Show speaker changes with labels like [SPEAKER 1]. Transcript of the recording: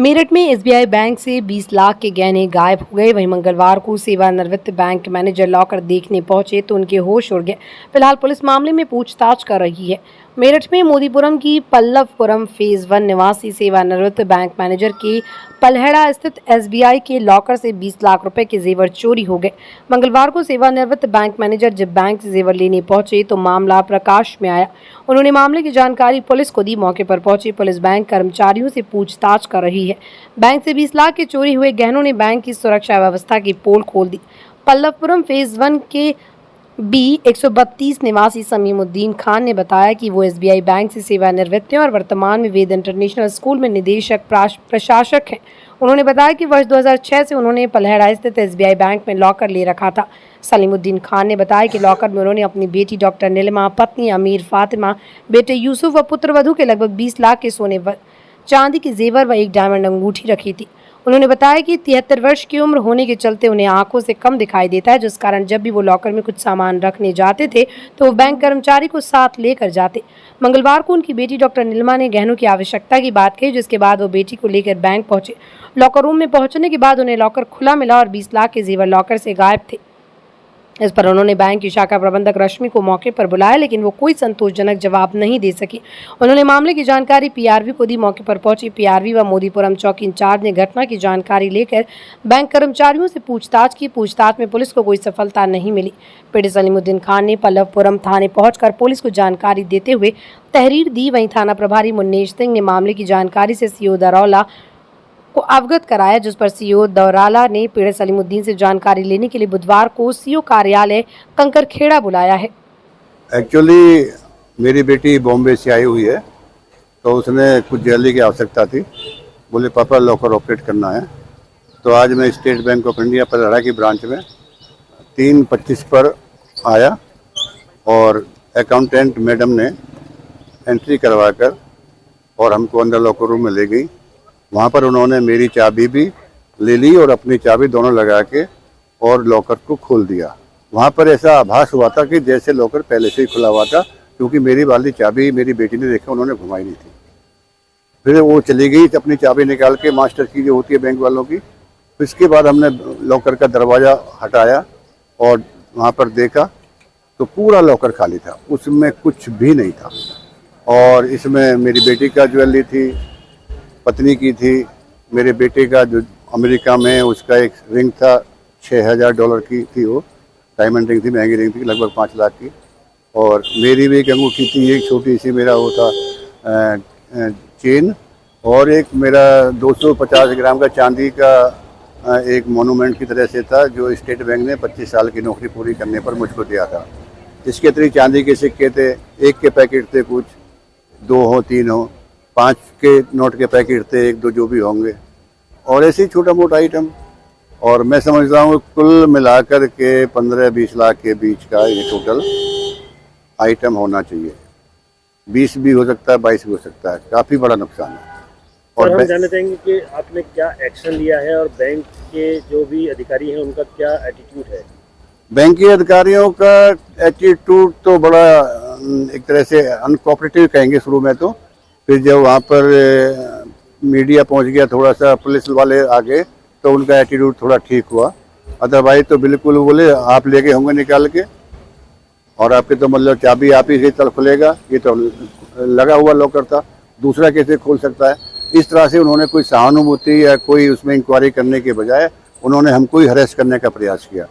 [SPEAKER 1] मेरठ में SBI bank से 20 लाख के गहने गायब हो गए। वहीं मंगलवार को सेवानिवृत्त बैंक मैनेजर लॉकर देखने पहुंचे तो उनके होश उड़ गए। फिलहाल पुलिस मामले में पूछताछ कर रही है। मेरठ में मोदीपुरम की पल्लवपुरम फेज 1 निवासी सेवानिवृत्त बैंक मैनेजर के पलहेड़ा स्थित एसबीआई के लॉकर से 20 लाख रुपए के जेवर चोरी हो गए। मंगलवार को सेवानिवृत्त बैंक मैनेजर जब बैंक से जेवर लेने पहुंचे तो मामला प्रकाश में आया। उन्होंने मामले की जानकारी पुलिस को दी। मौके पर पहुंची पुलिस बैंक कर्मचारियों से पूछताछ कर रही है। बैंक से 20 लाख के चोरी हुए गहनों ने बैंक की सुरक्षा व्यवस्था की पोल खोल दी। पल्लवपुरम फेज 1 के B132 निवासी समीमुद्दीन खान ने बताया कि वो एसबीआई बैंक से सेवानिवृत्त हैं और वर्तमान में वेद इंटरनेशनल स्कूल में निदेशक प्रशासक हैं। उन्होंने बताया कि वर्ष 2006 से उन्होंने पलहेड़ा स्थित एसबीआई बैंक में लॉकर ले रखा था। सलीमुद्दीन खान ने बताया कि लॉकर में उन्होंने अपनी बेटी डॉक्टर नीलिमा, पत्नी अमीर फातिमा, बेटे यूसुफ व पुत्रवधू के लगभग 20 लाख के सोने चांदी के जेवर व एक डायमंड अंगूठी रखी थी। उन्होंने बताया कि 73 वर्ष की उम्र होने के चलते उन्हें आंखों से कम दिखाई देता है, जिस कारण जब भी वो लॉकर में कुछ सामान रखने जाते थे तो वो बैंक कर्मचारी को साथ लेकर जाते। मंगलवार को उनकी बेटी डॉक्टर नीलिमा ने गहनों की आवश्यकता की बात कही, जिसके बाद वो बेटी को लेकर बैंक पहुंचे। लॉकर रूम में पहुंचने के बाद उन्हें लॉकर खुला मिला और 20 लाख के जेवर लॉकर से गायब थे। इस पर उन्होंने बैंक की शाखा प्रबंधक रश्मि को मौके पर बुलाया, लेकिन वो कोई संतोषजनक जवाब नहीं दे सकी। उन्होंने मामले की जानकारी पीआरवी को दी। मौके पर पहुंची पीआरवी व मोदीपुरम चौकी इंचार्ज ने घटना की जानकारी लेकर बैंक कर्मचारियों से पूछताछ की। पूछताछ में पुलिस को कोई सफलता नहीं मिली। पीड़ित सलीमुद्दीन खान ने पल्लवपुरम थाने पहुंचकर पुलिस को जानकारी देते हुए तहरीर दी। वहीं थाना प्रभारी मुन्नेश सिंह ने मामले की जानकारी से सीओ दरौला को अवगत कराया, जिस पर सीओ दौराला ने पीड़ित सलीमुद्दीन से जानकारी लेने के लिए बुधवार को सीओ कार्यालय कंकरखेड़ा बुलाया है।
[SPEAKER 2] एक्चुअली मेरी बेटी बॉम्बे से आई हुई है, तो उसने कुछ ज्वेलरी की आवश्यकता थी। बोले पापा लॉकर ऑपरेट करना है। तो आज मैं स्टेट बैंक ऑफ इंडिया पलहेड़ा की ब्रांच में 3:25 पर आया और अकाउंटेंट मैडम ने एंट्री करवा कर और हमको अंदर लॉकर रूम में ले गई। वहाँ पर उन्होंने मेरी चाबी भी ले ली और अपनी चाबी दोनों लगा के और लॉकर को खोल दिया। वहाँ पर ऐसा आभास हुआ था कि जैसे लॉकर पहले से ही खुला हुआ था, क्योंकि मेरी वाली चाबी मेरी बेटी ने देखा, उन्होंने घुमाई नहीं थी। फिर वो चली गई अपनी चाबी निकाल के, मास्टर की जो होती है बैंक वालों की। इसके बाद हमने लॉकर का दरवाज़ा हटाया और वहाँ पर देखा तो पूरा लॉकर खाली था, उसमें कुछ भी नहीं था। और इसमें मेरी बेटी का ज्वेलरी थी, पत्नी की थी, मेरे बेटे का जो अमेरिका में उसका एक रिंग था, $6000 की थी, वो डायमंड रिंग थी, महंगी रिंग थी, लगभग 5 लाख की। और मेरी भी एक अंगूठी थी, एक छोटी सी मेरा वो था चेन, और एक मेरा 250 ग्राम का चांदी का एक मोनूमेंट की तरह से था, जो स्टेट बैंक ने 25 साल की नौकरी पूरी करने पर मुझको दिया था। इसके अतिरिक्त चांदी के सिक्के थे, 1 के पैकेट थे, कुछ 2 हो 3 हो, 5 के नोट के पैकेट थे, 1-2 जो भी होंगे, और ऐसे ही छोटा मोटा आइटम। और मैं समझता हूँ कुल मिलाकर के 15-20 लाख के बीच का ये टोटल आइटम होना चाहिए। 20 भी हो सकता है, 22 भी हो सकता है। काफ़ी बड़ा नुकसान है।
[SPEAKER 3] और हम जानना चाहेंगे कि आपने क्या एक्शन लिया है और बैंक के जो भी अधिकारी हैं उनका क्या एटीट्यूड है?
[SPEAKER 2] बैंक के अधिकारियों का एटीट्यूड तो बड़ा एक तरह से अनकोऑपरेटिव कहेंगे शुरू में। तो फिर जब वहाँ पर मीडिया पहुँच गया, थोड़ा सा पुलिस वाले आ गए, तो उनका एटीट्यूड थोड़ा ठीक हुआ। अदरवाइज तो बिल्कुल बोले आप लेके होंगे निकाल के, और आपके तो मतलब चाबी आप ही से तल खुलेगा, ये तो लगा हुआ लॉकर था, दूसरा कैसे खोल सकता है। इस तरह से उन्होंने कोई सहानुभूति या कोई उसमें इंक्वायरी करने के बजाय उन्होंने हमको ही हरेस करने का प्रयास किया।